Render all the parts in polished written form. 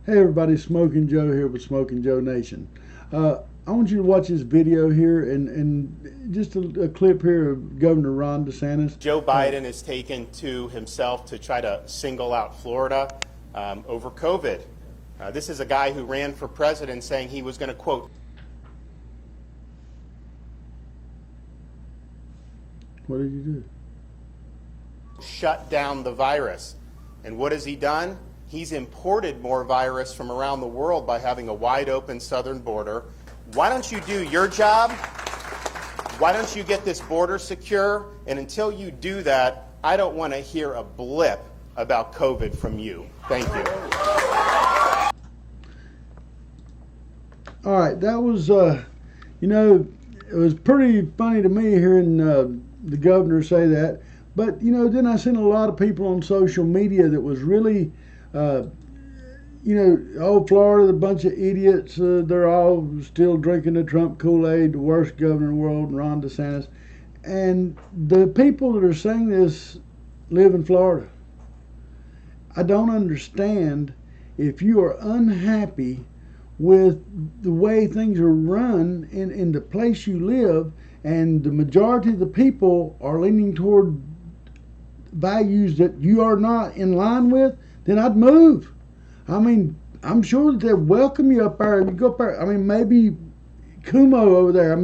Hey everybody, Smoking Joe here with Smoking Joe Nation. I want you to watch this video here and just a clip here of Governor Ron DeSantis. Joe Biden has taken to himself to try to single out Florida over COVID. This is a guy who ran for president saying he was going to, quote, What did you do? shut down the virus. And what has he done? He's imported more virus from around the world by having a wide open southern border. Why don't you do your job? Why don't you get this border secure? And until you do that, I don't want to hear a blip about COVID from you. Thank you. All right, that was, it was pretty funny to me hearing the governor say that. But, then I seen a lot of people on social media that was really, Florida, a bunch of idiots. They're all still drinking the Trump Kool-Aid, the worst governor in the world, Ron DeSantis. And the people that are saying this live in Florida. I don't understand if you are unhappy with the way things are run in the place you live, and the majority of the people are leaning toward values that you are not in line with, then I'd move. I mean, I'm sure that they'll welcome you up there. You go up there, maybe Kumo over there.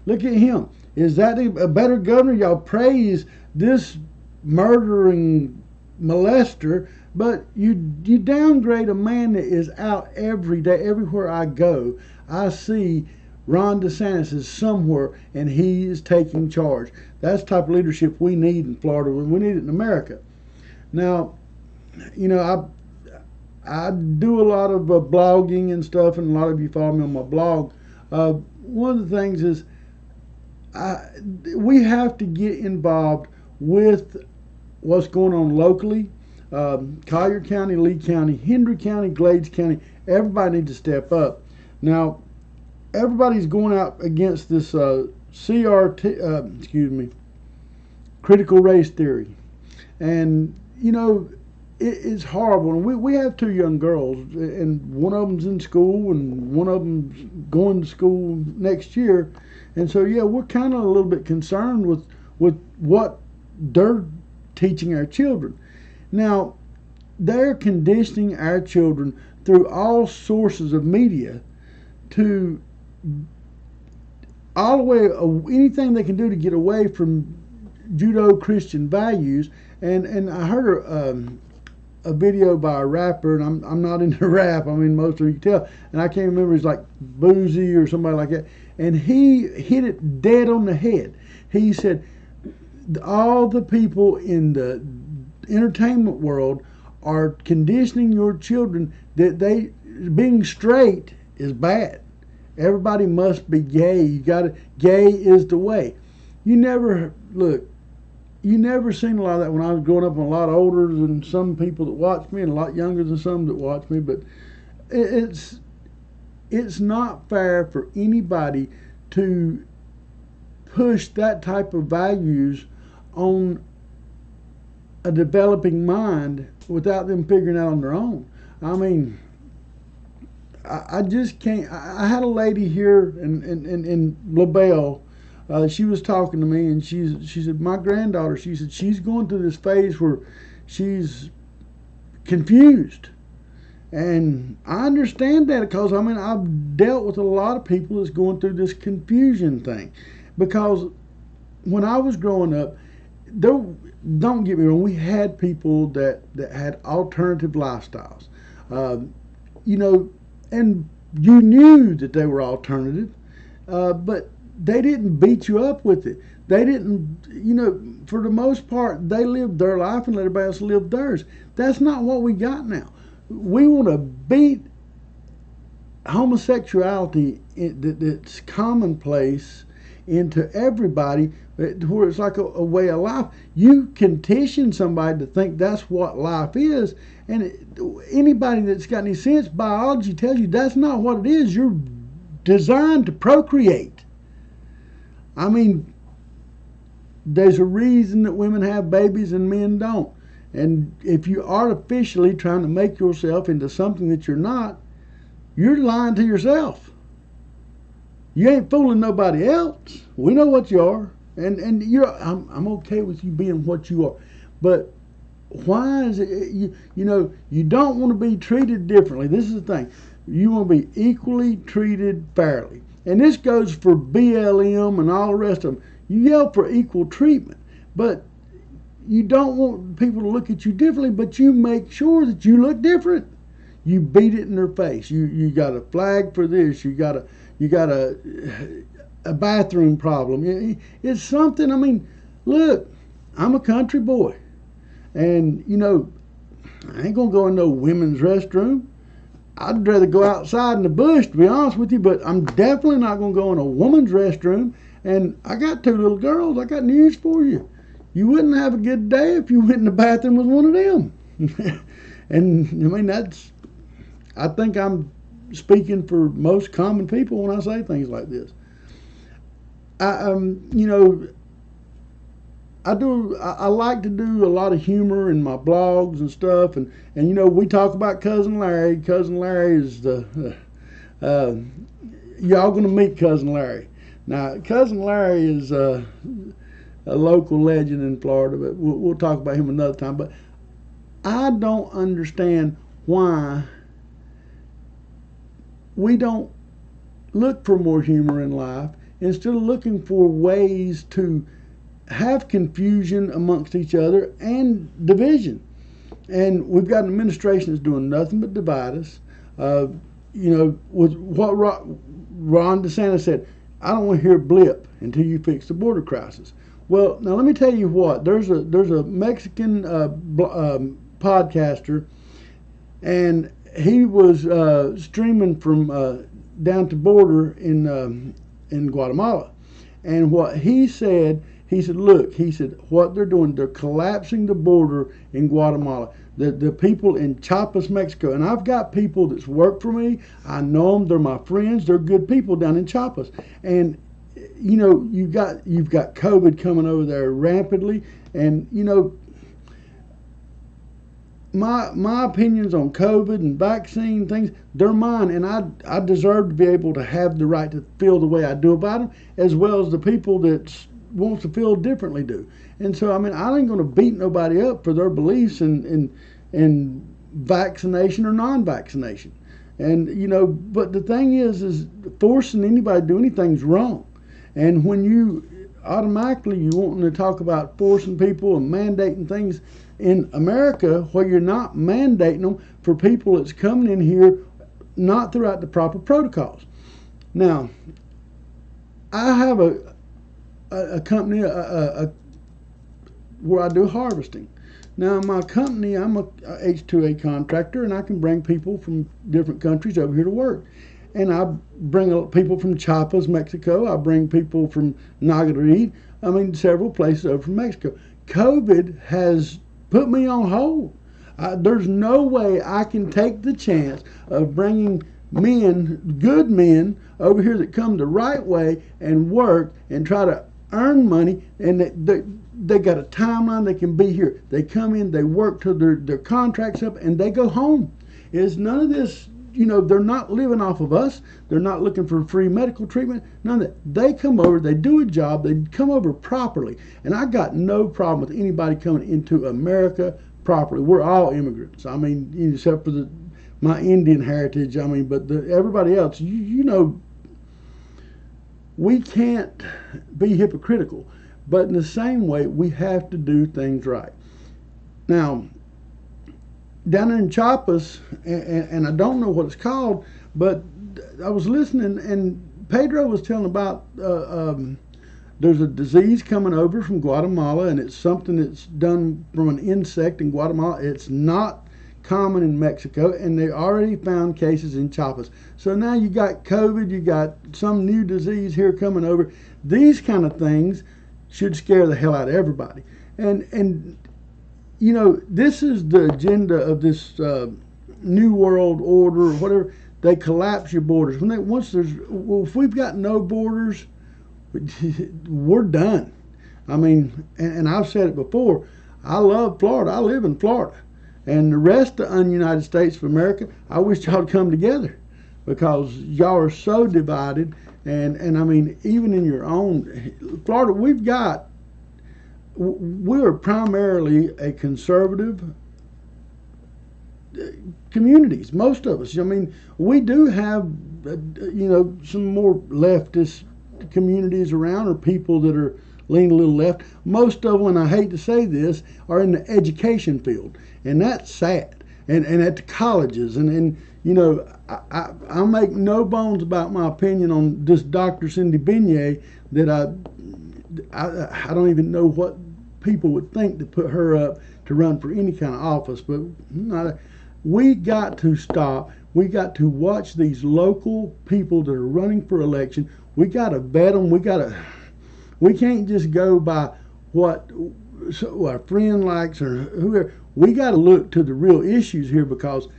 Look at him. Is that a better governor? Y'all praise this murdering molester, but you downgrade a man that is out every day. Everywhere I go, I see Ron DeSantis is somewhere, and he is taking charge. That's the type of leadership we need in Florida. We need it in America. Now, I do a lot of blogging and stuff, and a lot of you follow me on my blog. One of the things is we have to get involved with what's going on locally. Collier County, Lee County, Hendry County, Glades County, everybody needs to step up. Now, everybody's going out against this critical race theory. And, it's horrible. And we have two young girls, and one of them's in school, and one of them's going to school next year. And so, we're kind of a little bit concerned with what they're teaching our children. Now, they're conditioning our children through all sources of media to all the way, anything they can do to get away from Judeo-Christian values. And I heard a video by a rapper, and I'm not into rap. Most of you can tell, and I can't remember. He's like Boozy or somebody like that, and he hit it dead on the head. He said all the people in the entertainment world are conditioning your children that being straight is bad. Everybody must be gay. Gay is the way. You never seen a lot of that when I was growing up. I'm a lot older than some people that watch me, and a lot younger than some that watch me. But it's not fair for anybody to push that type of values on a developing mind without them figuring out on their own. I just can't. I had a lady here in LaBelle. She was talking to me, and she said, my granddaughter, she said, she's going through this phase where she's confused. And I understand that because, I've dealt with a lot of people that's going through this confusion thing. Because when I was growing up, don't get me wrong, we had people that had alternative lifestyles. And you knew that they were alternative, but they didn't beat you up with it. They didn't, for the most part, they lived their life and let everybody else live theirs. That's not what we got now. We want to beat homosexuality that's commonplace into everybody, where it's like a way of life. You condition somebody to think that's what life is, and anybody that's got any sense, biology tells you that's not what it is. You're designed to procreate. There's a reason that women have babies and men don't. And if you artificially trying to make yourself into something that you're not, you're lying to yourself. You ain't fooling nobody else. We know what you are, and I'm okay with you being what you are, but why is it you don't want to be treated differently? This is the thing. You want to be equally treated fairly, and this goes for BLM and all the rest of them. You yell for equal treatment, but you don't want people to look at you differently, but you make sure that you look different. You beat it in their face. You got a flag for this. You got a bathroom problem. It's something. I mean, look, I'm a country boy, and I ain't gonna go in no women's restroom. I'd rather go outside in the bush, to be honest with you. But I'm definitely not gonna go in a woman's restroom. And I got 2 little girls. I got news for you. You wouldn't have a good day if you went in the bathroom with one of them. And I mean, I think I'm speaking for most common people when I say things like this. I like to do a lot of humor in my blogs and stuff, and we talk about Cousin Larry. Cousin Larry is y'all gonna meet Cousin Larry. Now, Cousin Larry is a local legend in Florida, but we'll talk about him another time. But I don't understand why we don't look for more humor in life instead of looking for ways to have confusion amongst each other and division. And we've got an administration that's doing nothing but divide us. With what Ron DeSantis said, I don't want to hear a blip until you fix the border crisis. Well, now let me tell you what. There's a Mexican podcaster, and he was streaming from down to border in Guatemala, and what he said, look, what they're doing, they're collapsing the border in Guatemala. The people in Chiapas, Mexico, and I've got people that's worked for me. I know them. They're my friends. They're good people down in Chiapas, and you've got COVID coming over there rapidly, and my opinions on COVID and vaccine things, they're mine, and I deserve to be able to have the right to feel the way I do about them, as well as the people that wants to feel differently do. And so, I mean, I ain't going to beat nobody up for their beliefs in vaccination or non-vaccination. And but the thing is forcing anybody to do anything's wrong. And when you automatically wanting to talk about forcing people and mandating things in America, where you're not mandating them for people that's coming in here not throughout the proper protocols. Now, I have a company where I do harvesting. Now, my company, I'm a H2A contractor, and I can bring people from different countries over here to work. And I bring people from Chiapas, Mexico. I bring people from Nayarit. I mean, several places over from Mexico. COVID has put me on hold. There's no way I can take the chance of bringing men, good men, over here that come the right way and work and try to earn money, and they got a timeline. They can be here. They come in, they work till their contract's up, and they go home. It's none of this. They're not living off of us. They're not looking for free medical treatment. None of that. They come over, they do a job, they come over properly. And I got no problem with anybody coming into America properly. We're all immigrants. I mean, except for my Indian heritage. I mean, but everybody else, we can't be hypocritical. But in the same way, we have to do things right. Now, down in Chiapas, and I don't know what it's called, but I was listening, and Pedro was telling about there's a disease coming over from Guatemala, and it's something that's done from an insect in Guatemala. It's not common in Mexico, and they already found cases in Chiapas. So now you got COVID, you got some new disease here coming over. These kind of things should scare the hell out of everybody. And this is the agenda of this new world order or whatever. They collapse your borders. If we've got no borders, we're done. I mean, and I've said it before, I love Florida. I live in Florida. And the rest of the ununited states of America, I wish y'all would come together, because y'all are so divided. And I mean, even in your own Florida, we're primarily a conservative communities, most of us. I mean, we do have, some more leftist communities around, or people that are leaning a little left. Most of them, and I hate to say this, are in the education field, and that's sad. And at the colleges, and I make no bones about my opinion on this Dr. Cindy Beignet, that I don't even know what people would think to put her up to run for any kind of office. But we got to stop. We got to watch these local people that are running for election. We got to vet them. We can't just go by what a friend likes or whoever. We got to look to the real issues here, because,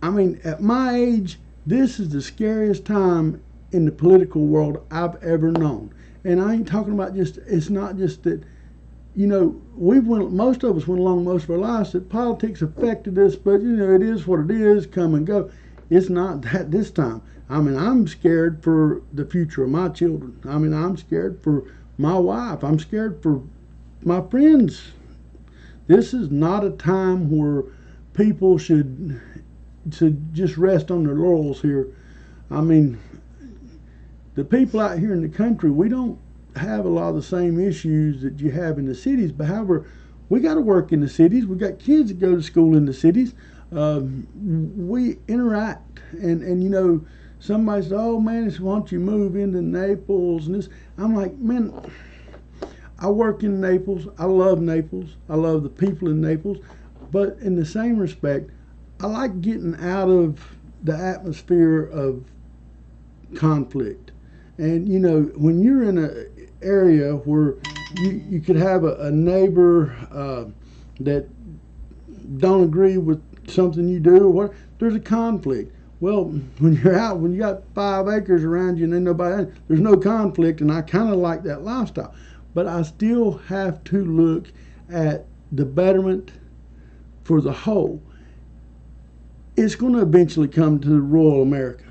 I mean, at my age, this is the scariest time in the political world I've ever known. And I ain't talking about it's not just that, most of us went along most of our lives that politics affected us, but, it is what it is, come and go. It's not that this time. I mean, I'm scared for the future of my children. I mean, I'm scared for my wife. I'm scared for my friends. This is not a time where people should just rest on their laurels here. I mean, the people out here in the country, we don't have a lot of the same issues that you have in the cities. But however, we got to work in the cities. We got kids that go to school in the cities. We interact, and somebody says, "Oh man, why don't you move into Naples?" And this, I'm like, man, I work in Naples. I love Naples. I love the people in Naples. But in the same respect, I like getting out of the atmosphere of conflict. And when you're in an area where you could have a neighbor that don't agree with something you do, or what, there's a conflict. Well, when you're out, when you got 5 acres around you and ain't nobody, there's no conflict, and I kind of like that lifestyle. But I still have to look at the betterment for the whole. It's going to eventually come to rural America.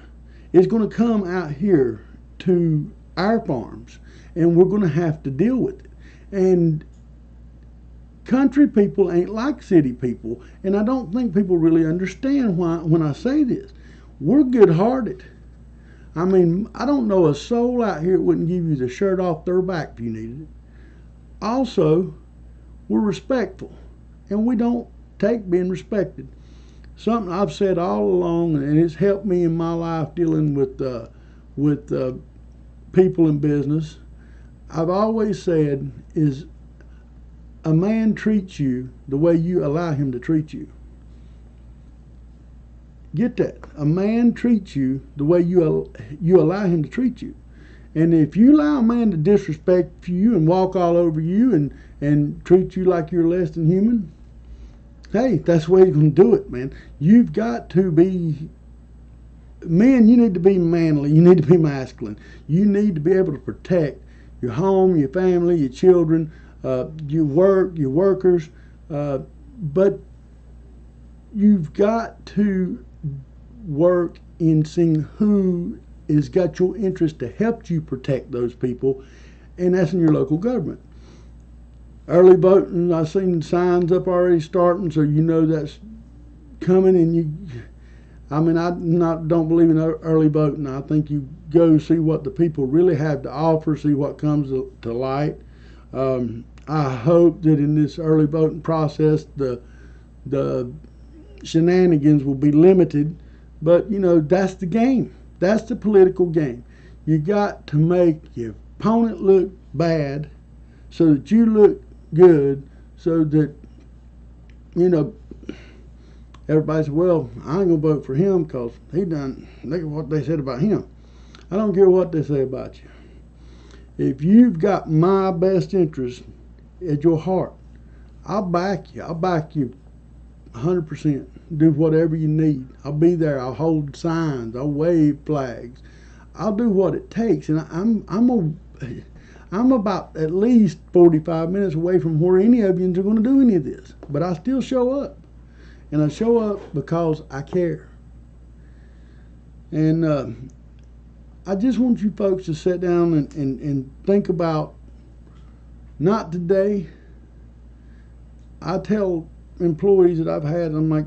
It's going to come out here to our farms, and we're going to have to deal with it. And country people ain't like city people, and I don't think people really understand why when I say this. We're good-hearted. I mean, I don't know a soul out here that wouldn't give you the shirt off their back if you needed it. Also, we're respectful, and we don't take being respected. Something I've said all along, and it's helped me in my life dealing with people in business. I've always said is a man treats you the way you allow him to treat you. Get that? A man treats you the way you allow him to treat you. And if you allow a man to disrespect you and walk all over you and treat you like you're less than human, hey, that's the way you're going to do it, man. You've got to be, men, you need to be manly. You need to be masculine. You need to be able to protect your home, your family, your children, your work, your workers. But you've got to work in seeing who has got your interest to help you protect those people, and that's in your local government. Early voting, I've seen signs up already starting, so that's coming. And I don't believe in early voting. I think you go see what the people really have to offer, see what comes to light. I hope that in this early voting process, the shenanigans will be limited. But that's the game. That's the political game. You got to make your opponent look bad so that you look good, so that everybody says, well, I ain't gonna vote for him because he done, look at what they said about him. I don't care what they say about you. If you've got my best interest at your heart, I'll back you. I'll back you 100%. Do whatever you need. I'll be there. I'll hold signs. I'll wave flags. I'll do what it takes. And I'm about at least 45 minutes away from where any of you are going to do any of this. But I still show up. And I show up because I care. And I just want you folks to sit down and think about, not today. I tell employees that I've had, I'm like,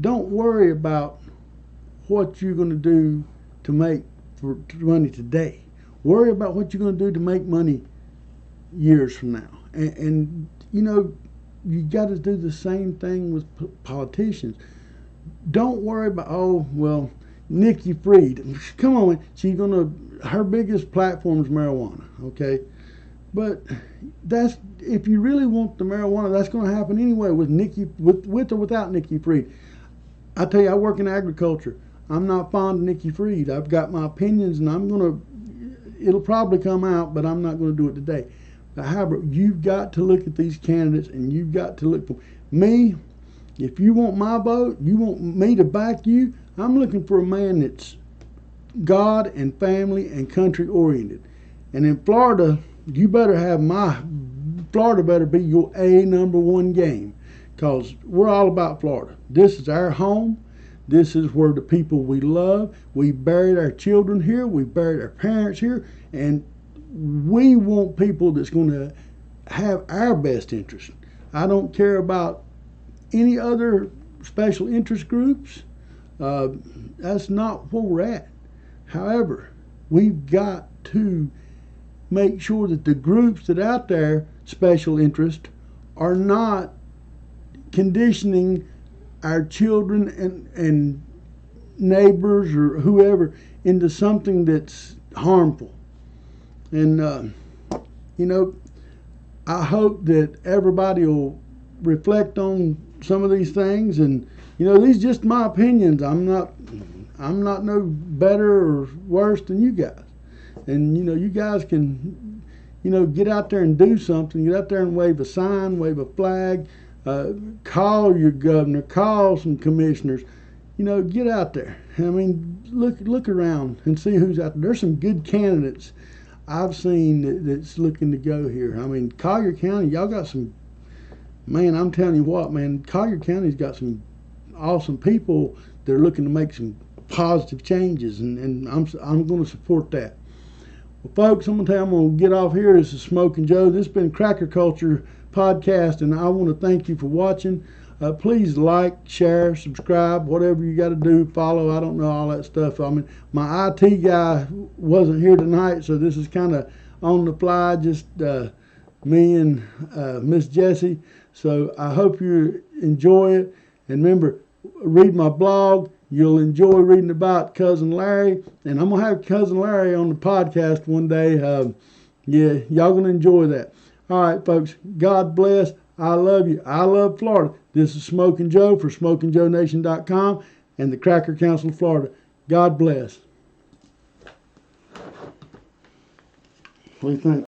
don't worry about what you're going to do to make money today. Worry about what you're going to do to make money years from now. And you know, you got to do the same thing with politicians. Don't worry about, oh, well, Nikki Fried. Come on, she's her biggest platform is marijuana, okay? But that's, if you really want the marijuana, that's going to happen anyway with or without Nikki Fried. I tell you, I work in agriculture. I'm not fond of Nikki Fried. I've got my opinions, and it'll probably come out, but I'm not going to do it today. However, you've got to look at these candidates, and you've got to look for me. If you want my vote, you want me to back you, I'm looking for a man that's God and family and country oriented. And in Florida, you better have Florida better be your number one game, because we're all about Florida. This is our home. This is where the people we love. We buried our children here. We buried our parents here. And we want people that's going to have our best interest. I don't care about any other special interest groups. That's not where we're at. However, we've got to make sure that the groups that out there, special interest, are not conditioning our children and neighbors or whoever into something that's harmful. And, you know, I hope that everybody will reflect on some of these things. And, you know, these are just my opinions. I'm not no better or worse than you guys. And, you know, you guys can, you know, get out there and do something. Get out there and wave a sign, wave a flag, call your governor, call some commissioners. You know, get out there. I mean, look around and see who's out there. There's some good candidates I've seen that's looking to go here. I mean, Collier County, y'all got some, man, I'm telling you what, man, Collier County's got some awesome people that are looking to make some positive changes, and I'm going to support that. Well, folks, I'm going to get off here. This is Smoking Joe. This has been Cracker Culture Podcast, and I want to thank you for watching. Please like, share, subscribe, whatever you got to do, follow. I don't know all that stuff. I mean, my IT guy wasn't here tonight, so this is kind of on the fly, just me and Miss Jessie. So I hope you enjoy it. And remember, read my blog. You'll enjoy reading about Cousin Larry. And I'm going to have Cousin Larry on the podcast one day. Yeah, y'all going to enjoy that. All right, folks. God bless. I love you. I love Florida. This is Smoking Joe for SmokingJoeNation.com and the Cracker Council of Florida. God bless. What do you think?